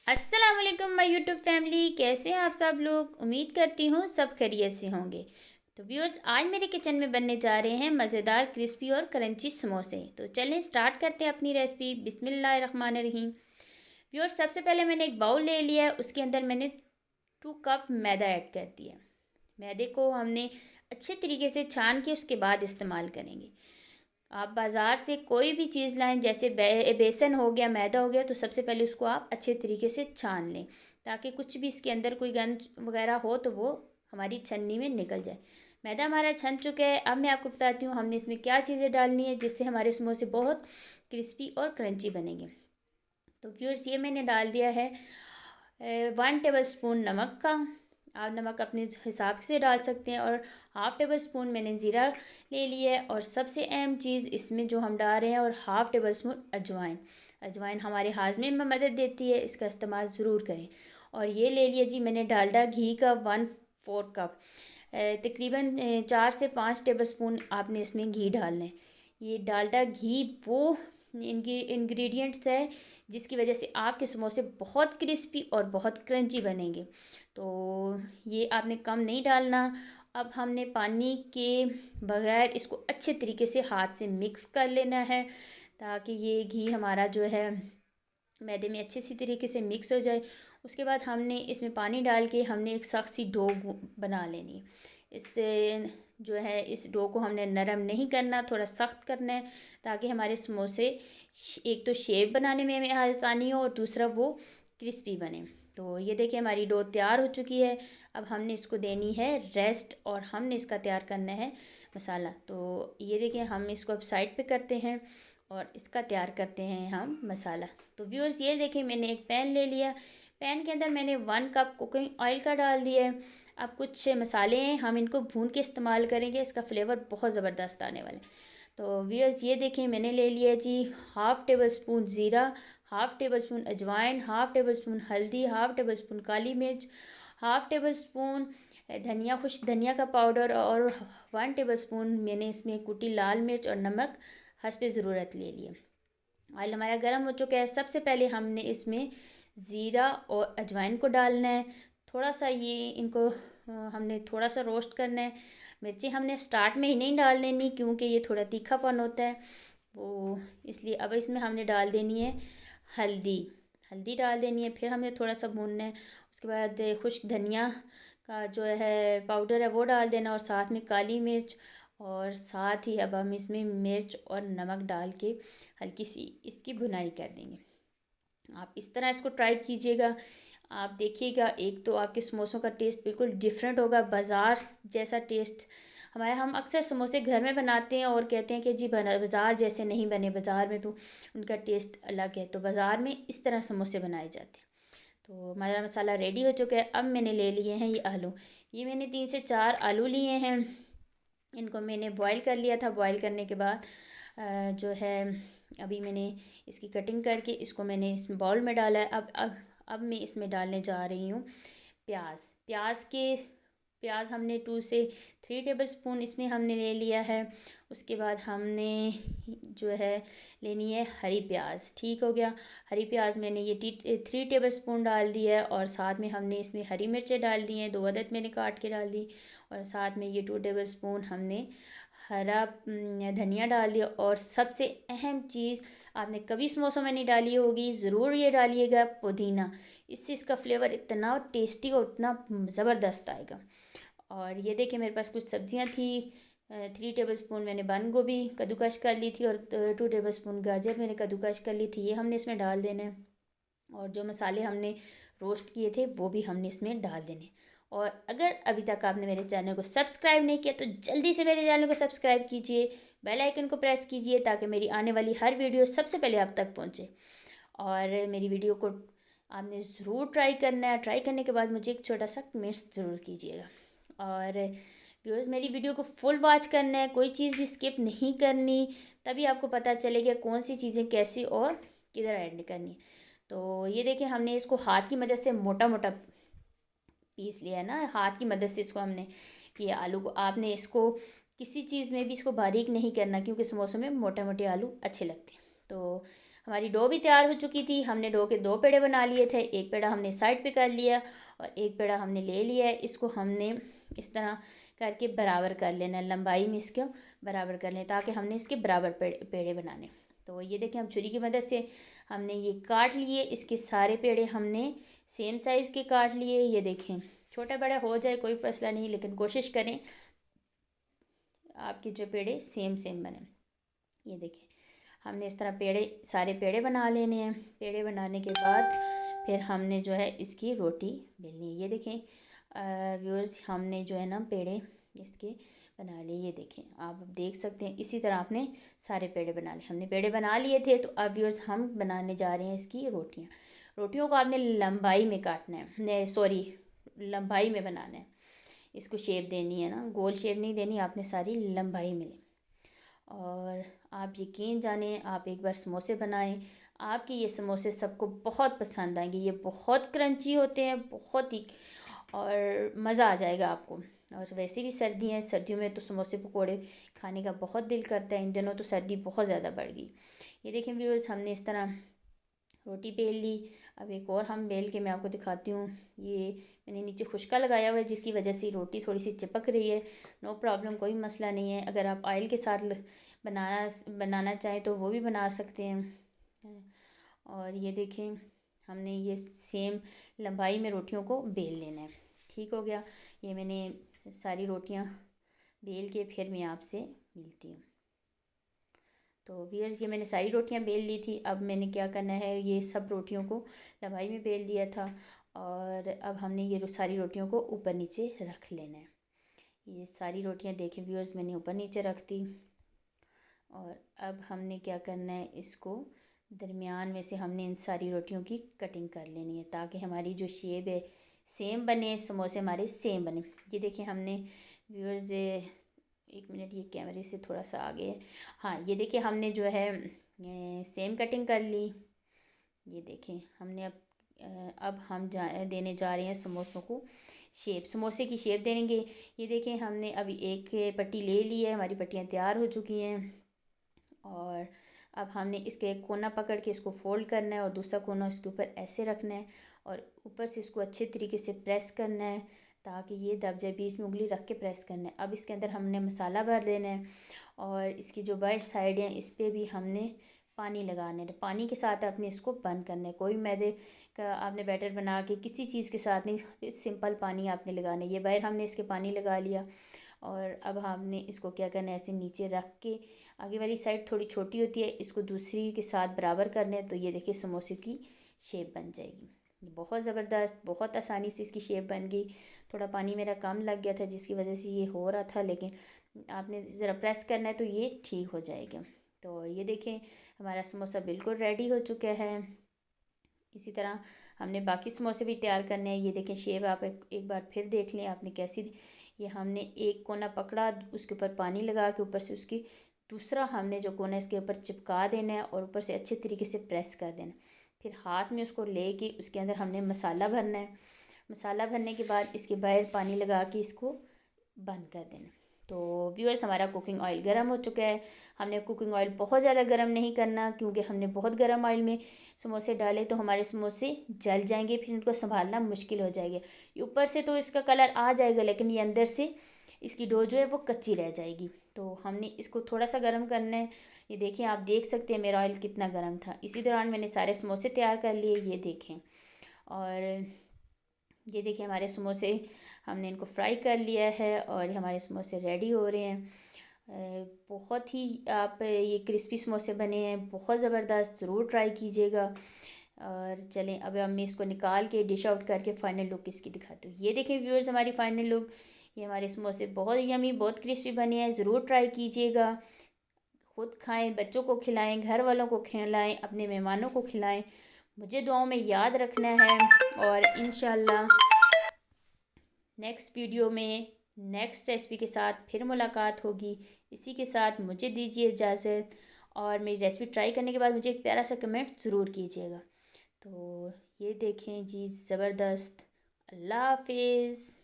अस्सलाम वालेकुम my YouTube family, कैसे हैं आप सब लोग। उम्मीद करती हूँ सब खैरियत से होंगे। तो व्यूअर्स, आज मेरे किचन में बनने जा रहे हैं मज़ेदार क्रिस्पी और क्रंची समोसे। तो चलें स्टार्ट करते हैं अपनी रेसिपी। बिस्मिल्लाहिर्रहमानिर्रहीम। व्यूअर्स, सबसे पहले मैंने एक बाउल ले लिया है, उसके अंदर मैंने 2 कप मैदा ऐड कर दिया। मैदे को हमने अच्छे तरीके से छान के उसके बाद इस्तेमाल करेंगे। आप बाज़ार से कोई भी चीज़ लाएं, जैसे बेसन हो गया, मैदा हो गया, तो सबसे पहले उसको आप अच्छे तरीके से छान लें, ताकि कुछ भी इसके अंदर कोई गंद वगैरह हो तो वो हमारी छन्नी में निकल जाए। मैदा हमारा छन चुका है। अब मैं आपको बताती हूँ हमने इसमें क्या चीज़ें डालनी है जिससे हमारे समोसे बहुत क्रिस्पी और क्रंची बनेंगे। तो व्यूअर्स, ये मैंने डाल दिया है 1 टेबल स्पून नमक का। आप नमक अपने हिसाब से डाल सकते हैं। और 1/2 टेबल स्पून मैंने ज़ीरा ले लिया है। और सबसे अहम चीज़ इसमें जो हम डाल रहे हैं, और 1/2 टेबल स्पून अजवाइन। अजवाइन हमारे हाजमे में मदद देती है, इसका इस्तेमाल ज़रूर करें। और ये ले लिया जी मैंने डालडा घी का 1/4 कप। तकरीबन 4 से 5 टेबल स्पून आपने इसमें घी डालना है। ये डालडा घी वो इंग्रेडिएंट्स है जिसकी वजह से आपके समोसे बहुत क्रिस्पी और बहुत क्रंची बनेंगे। तो ये आपने कम नहीं डालना। अब हमने पानी के बगैर इसको अच्छे तरीके से हाथ से मिक्स कर लेना है, ताकि ये घी हमारा जो है मैदे में अच्छे सी तरीके से मिक्स हो जाए। उसके बाद हमने इसमें पानी डाल के हमने एक सख्त सी डो बना लेनी है। इससे जो है इस डो को हमने नरम नहीं करना, थोड़ा सख्त करना है, ताकि हमारे समोसे एक तो शेप बनाने में आसानी हो और दूसरा वो क्रिस्पी बने। तो ये देखिए हमारी डो तैयार हो चुकी है। अब हमने इसको देनी है रेस्ट और हमने इसका तैयार करना है मसाला। तो ये देखिए हम इसको अब साइड पे करते हैं और इसका तैयार करते हैं हम मसाला। तो व्यूअर्स, ये देखिए मैंने एक पैन ले लिया। पैन के अंदर मैंने 1 कप कुकिंग ऑयल का डाल दिया है। अब कुछ मसाले हैं, हम इनको भून के इस्तेमाल करेंगे, इसका फ्लेवर बहुत ज़बरदस्त आने वाला है। तो व्यूअर्स, ये देखिए मैंने ले लिया जी 1/2 टेबल स्पून ज़ीरा, 1/2 टेबल स्पून अजवाइन, 1/2 टेबल स्पून हल्दी, 1/2 टेबल स्पून काली मिर्च, 1/2 टेबल स्पून धनिया, खुश धनिया का पाउडर, और 1 टेबल स्पून मैंने इसमें कुटी लाल मिर्च और नमक हस्बे ज़रूरत ले लिया। ऑयल हमारा गर्म हो चुका है। सबसे पहले हमने इसमें ज़ीरा और अजवाइन को डालना है। थोड़ा सा ये इनको हमने थोड़ा सा रोस्ट करना है। मिर्ची हमने स्टार्ट में ही नहीं डाल देनी, क्योंकि ये थोड़ा तीखापन होता है वो, इसलिए अब इसमें हमने डाल देनी है हल्दी। हल्दी डाल देनी है, फिर हमने थोड़ा सा भूनना है। उसके बाद खुश्क धनिया का जो है पाउडर है वो डाल देना, और साथ में काली मिर्च, और साथ ही अब हम इसमें मिर्च और नमक डाल के हल्की सी इसकी भुनाई कर देंगे। आप इस तरह इसको ट्राई कीजिएगा। आप देखिएगा, एक तो आपके समोसों का टेस्ट बिल्कुल डिफरेंट होगा, बाज़ार जैसा टेस्ट। हम अक्सर समोसे घर में बनाते हैं और कहते हैं कि जी बाज़ार जैसे नहीं बने, बाज़ार में तो उनका टेस्ट अलग है। तो बाज़ार में इस तरह समोसे बनाए जाते हैं। तो हमारा मसाला रेडी हो चुका है। अब मैंने ले लिए हैं ये आलू। ये मैंने 3 से 4 आलू लिए हैं। इनको मैंने बॉईल कर लिया था। बॉईल करने के बाद जो है अभी मैंने इसकी कटिंग करके इसको मैंने इस बाउल में डाला है। अब मैं इसमें डालने जा रही हूँ प्याज। प्याज हमने 2 से 3 टेबल स्पून इसमें हमने ले लिया है। उसके बाद हमने जो है लेनी है हरी प्याज। ठीक हो गया। हरी प्याज मैंने ये 3 टेबल स्पून डाल दी है, और साथ में हमने इसमें हरी मिर्चें डाल दी हैं, 2 अदद मैंने काट के डाल दी। और साथ में ये 2 टेबल स्पून हमने हरा धनिया डाल दिया। और सबसे अहम चीज़ आपने कभी समोसों में नहीं डाली होगी, ज़रूर ये डालिएगा, पुदीना। इससे इसका फ्लेवर इतना टेस्टी और इतना ज़बरदस्त आएगा। और ये देखिए मेरे पास कुछ सब्जियां थी। 3 टेबल स्पून मैंने बंद गोभी कद्दूकश कर ली थी, और 2 टेबल स्पून गाजर मैंने कद्दूकश कर ली थी, ये हमने इसमें डाल देना है। और जो मसाले हमने रोस्ट किए थे वो भी हमने इसमें डाल देने। और अगर अभी तक आपने मेरे चैनल को सब्सक्राइब नहीं किया तो जल्दी से मेरे चैनल को सब्सक्राइब कीजिए, बेल आइकन को प्रेस कीजिए, ताकि मेरी आने वाली हर वीडियो सबसे पहले आप तक पहुंचे। और मेरी वीडियो को आपने ज़रूर ट्राई करना है। ट्राई करने के बाद मुझे एक छोटा सा कमेंट्स ज़रूर कीजिएगा। और व्यूअर्स, मेरी वीडियो को फुल वॉच करना है, कोई चीज़ भी स्किप नहीं करनी, तभी आपको पता चलेगा कौन सी चीज़ें कैसी और किधर ऐड करनी है। तो ये देखिए हमने इसको हाथ की मदद से मोटा मोटा पीस लिया है ना, हाथ की मदद से इसको हमने किया। आलू को आपने इसको किसी चीज़ में भी इसको बारीक नहीं करना, क्योंकि समोसों में मोटे मोटे आलू अच्छे लगते हैं। तो हमारी डो भी तैयार हो चुकी थी। हमने डो के 2 पेड़े बना लिए थे। एक पेड़ा हमने साइड पे कर लिया और एक पेड़ा हमने ले लिया है। इसको हमने इस तरह करके बराबर कर लेना है, लंबाई में इसको बराबर कर लें ताकि हमने इसके बराबर पेड़े बनाने। तो ये देखें, हम छुरी की मदद से हमने ये काट लिए। इसके सारे पेड़े हमने सेम साइज़ के काट लिए। ये देखें, छोटा बड़ा हो जाए कोई मसला नहीं, लेकिन कोशिश करें आपके जो पेड़े सेम सेम बने। ये देखें, हमने इस तरह सारे पेड़े बना लेने हैं। पेड़े बनाने के बाद फिर हमने जो है इसकी रोटी बेलनी है। ये देखें व्यूअर्स, हमने जो है ना पेड़े इसके बना लिए। ये देखें, आप देख सकते हैं इसी तरह आपने सारे पेड़े बना लिए। हमने पेड़े बना लिए थे। तो अब व्यूअर्स हम बनाने जा रहे हैं इसकी रोटियां। रोटियों को आपने लंबाई में काटना है, सॉरी लंबाई में बनाना है। इसको शेप देनी है ना, गोल शेप नहीं देनी, आपने सारी लंबाई में लें। और आप यकीन जाने, आप एक बार समोसे बनाएं, आपके ये समोसे सबको बहुत पसंद आएंगे। ये बहुत क्रंची होते हैं, बहुत ही, और मज़ा आ जाएगा आपको। और वैसे भी सर्दी है, सर्दियों में तो समोसे पकोड़े खाने का बहुत दिल करता है। इन दिनों तो सर्दी बहुत ज़्यादा बढ़ गई। ये देखें व्यूअर्स, हमने इस तरह रोटी बेल ली। अब एक और हम बेल के मैं आपको दिखाती हूँ। ये मैंने नीचे खुशका लगाया हुआ है, जिसकी वजह से रोटी थोड़ी सी चिपक रही है। नो प्रॉब्लम, कोई मसला नहीं है। अगर आप ऑयल के साथ बनाना चाहें तो वो भी बना सकते हैं। और ये देखें, हमने ये सेम लंबाई में रोटियों को बेल लेना है। ठीक हो गया। ये मैंने सारी रोटियाँ बेल के फिर मैं आपसे मिलती हूँ। तो व्यूअर्स, ये मैंने सारी रोटियां बेल ली थी। अब मैंने क्या करना है, ये सब रोटियों को लंबाई में बेल दिया था। और अब हमने ये सारी रोटियों को ऊपर नीचे रख लेना है। ये सारी रोटियां देखें व्यूअर्स, मैंने ऊपर नीचे रख दी। और अब हमने क्या करना है, इसको दरमियान में से हमने इन सारी रोटियों की कटिंग कर लेनी है ताकि हमारी जो शेप है सेम बने, समोसे हमारे सेम बने। ये देखिए हमने व्यूअर्स, एक मिनट, ये कैमरे से थोड़ा सा आगे है। हाँ, ये देखिए हमने जो है सेम कटिंग कर ली। ये देखें हमने अब हम देने जा रहे हैं समोसों को शेप, समोसे की शेप देंगे। ये देखें, हमने अभी एक पट्टी ले ली है, हमारी पट्टियाँ तैयार हो चुकी हैं। और अब हमने इसके एक कोना पकड़ के इसको फोल्ड करना है और दूसरा कोना इसके ऊपर ऐसे रखना है और ऊपर से इसको अच्छे तरीके से प्रेस करना है ताकि ये दब जाए। बीच में उंगली रख के प्रेस करना है। अब इसके अंदर हमने मसाला भर देना है और इसकी जो बाइट साइड है इस पर भी हमने पानी लगाना है। पानी के साथ आपने इसको बंद करना है। कोई मैदे का आपने बैटर बना के किसी चीज़ के साथ नहीं, सिंपल पानी आपने लगाना है। ये बाहर हमने इसके पानी लगा लिया और अब हमने इसको क्या करना है, ऐसे नीचे रख के, आगे वाली साइड थोड़ी छोटी होती है, इसको दूसरी के साथ बराबर करना है। तो ये देखिए समोसे की शेप बन जाएगी। बहुत ज़बरदस्त, बहुत आसानी से इसकी शेप बन गई। थोड़ा पानी मेरा कम लग गया था जिसकी वजह से ये हो रहा था, लेकिन आपने ज़रा प्रेस करना है तो ये ठीक हो जाएगा। तो ये देखें हमारा समोसा बिल्कुल रेडी हो चुका है। इसी तरह हमने बाकी समोसे भी तैयार करने हैं। ये देखें शेप आप एक बार फिर देख लें आपने कैसी। ये हमने एक कोना पकड़ा, उसके ऊपर पानी लगा के ऊपर से उसकी दूसरा हमने जो कोना इसके ऊपर चिपका देना है और ऊपर से अच्छे तरीके से प्रेस कर देना। फिर हाथ में उसको ले के उसके अंदर हमने मसाला भरना है। मसाला भरने के बाद इसके बाहर पानी लगा के इसको बंद कर देना। तो व्यूअर्स, हमारा कुकिंग ऑयल गर्म हो चुका है। हमने कुकिंग ऑयल बहुत ज़्यादा गर्म नहीं करना क्योंकि हमने बहुत गर्म ऑयल में समोसे डाले तो हमारे समोसे जल जाएंगे, फिर उनको संभालना मुश्किल हो जाएगा। ऊपर से तो इसका कलर आ जाएगा लेकिन ये अंदर से इसकी डो जो है वो कच्ची रह जाएगी। तो हमने इसको थोड़ा सा गर्म करना है। ये देखें, आप देख सकते हैं मेरा ऑयल कितना गर्म था। इसी दौरान मैंने सारे समोसे तैयार कर लिए। ये देखें, और ये देखिए हमारे समोसे, हमने इनको फ्राई कर लिया है और हमारे समोसे रेडी हो रहे हैं। बहुत ही आप ये क्रिस्पी समोसे बने हैं, बहुत ज़बरदस्त, ज़रूर ट्राई कीजिएगा। और चलें अब मैं इसको निकाल के डिश आउट करके फ़ाइनल लुक इसकी दिखाती हूँ। ये देखें व्यूअर्स हमारी फ़ाइनल लुक। ये हमारे समोसे बहुत यमी, बहुत क्रिस्पी बने हैं, ज़रूर ट्राई कीजिएगा। खुद खाएं, बच्चों को खिलाएं, घर वालों को खिलाएं, अपने मेहमानों को खिलाएं। मुझे दुआओं में याद रखना है और इंशाल्लाह नेक्स्ट वीडियो में नेक्स्ट रेसिपी के साथ फिर मुलाकात होगी। इसी के साथ मुझे दीजिए इजाज़त और मेरी रेसिपी ट्राई करने के बाद मुझे एक प्यारा सा कमेंट ज़रूर कीजिएगा। तो ये देखें जी, ज़बरदस्त। अल्लाह हाफिज़।